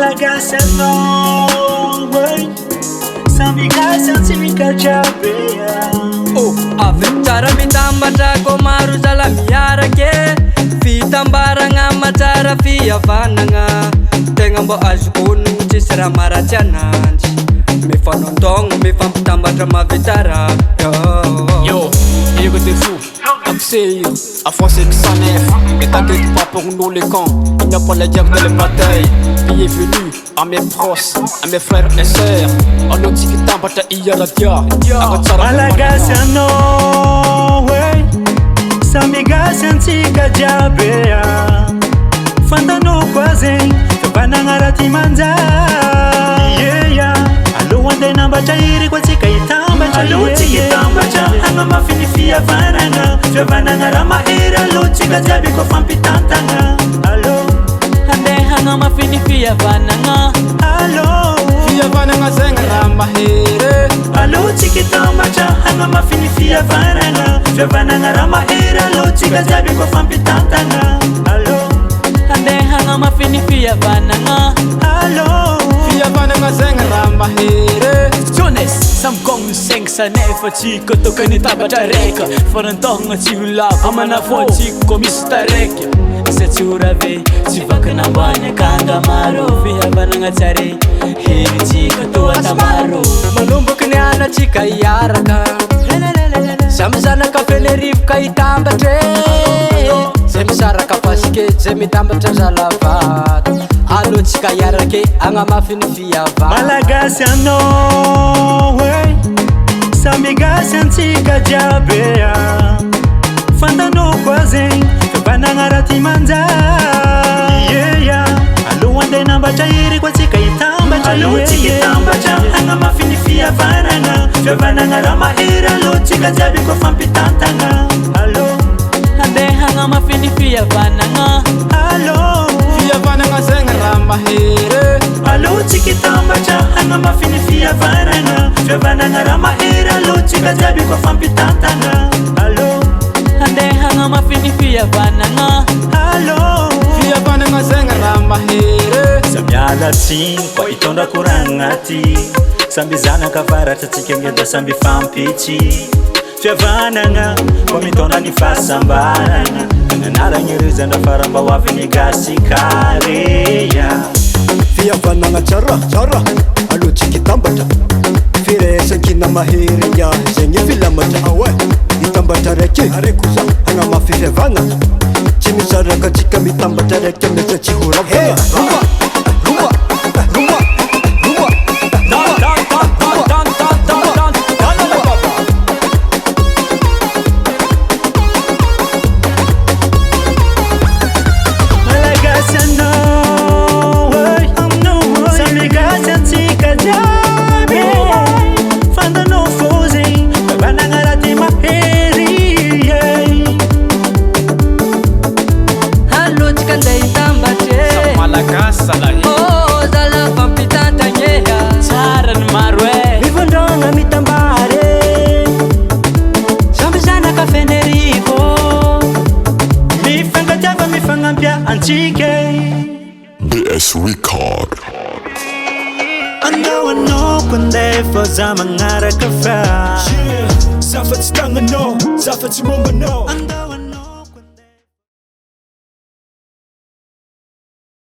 Malagasy anao way samby gasy antsika jiaby Oh, avy tsara mitambatra ko maro zala miarake fitambaragna matsara fihavanagna tegna mbô azoko honogno tsisy raha maratsy ananjy mifanondogno mifampitambatra mahavita raha Yo, ego t'es fou, accès, à force que ça neuf. Mais t'inquiète pas pour nous les cons, il n'y a pas la diable dans les batailles. Bienvenue à mes proches, à mes frères et sœurs. On nous dit que t'as battu hier la dia. Malagasy anao way samby gasy antsika jiaby fantanao koa zegny fihavanagna raha ty manjary aloha andeha nambatra iry koa tsika hitambatra aloha tsika hitambatra hagnamafy fihavanagna fihavanagna raha mahery aloha tsika jiaby koa fampitantagna aloha andeha hagnamafy ny fihavanagna aloha Fihavanagna zegny raha mahery aloha tsika hitambatra hagnamafy ny fihavanagna fihavanagna raha mahery aloha tsika jiaby koa fampitantagna aloha andeha hagnamafy ny fihavanagna aloha Fihavanagna zegny raha mahery Jones, samkong seng sa nefa tsika tokony tabatra reka farantohagna tsy ho lavo amanafo tsika misy tareka isa tsy ho rave tsy vakina ambany akanga maro fihavanagna tsare hery tsika toata maro manomboky ny anatsika hiaraka samy zanaka fenerivoka hitambatre zay misaraka pasikety zay mitambatra zalavata aloha tsika hiarake hagnamafy ny fihavana Malagasy anao way samby gasy antsika jiaby fantanao koa zegny fihavanagna raha ty manjary aloha andeha nambatra iry koa tsika hitambatra aloha tsika hitambatra hagnamafy ny fihavanagna fihavanagna raha mahery aloha tsika jiaby koa fampitantagna aloha andeha hagnamafy ny fihavanagna aloha Fihavanagna zegny raha mahery aloha tsika hitambatra hagnamafy ny fihavanagna fihavanagna raha mahery aloha tsika jiaby koa fampitantagna aloha andeha hagnamafy ny fihavanagna aloha Fihavanagna zegny raha mahery samby alatsiny koa hitondra koragnaty samby zanaka avaratra tsika ngeda samby fampitsy fihavanagna koa mitondra ny fahasambaragna agnanaragny rizandra faramba hoavy ny gasy kareya Fihavanagna tsara tsara aloha tsika hitambatra firaisankina mahery nya zegny filamatra awe hitambatra raiky arekoza hagnamafy fihavanagna tsy misaraka tsika mitambatra raiky mety tsy ho ravagna Malagasy anao way samby gasy antsika jiaby fantanao fô zegny fihavanagna raha ty mahery aloha tsika andeha hitambatre Malagasy zalahy oh zala fampitantagneha tsara ny maro mivondrogna mitambare samby zanaka fenerivo mifangatiava mifagnampia antsika BS Record. anao koa andefa za magnaraka fra Zafa tsy tagnanao, zafa tsy mombanao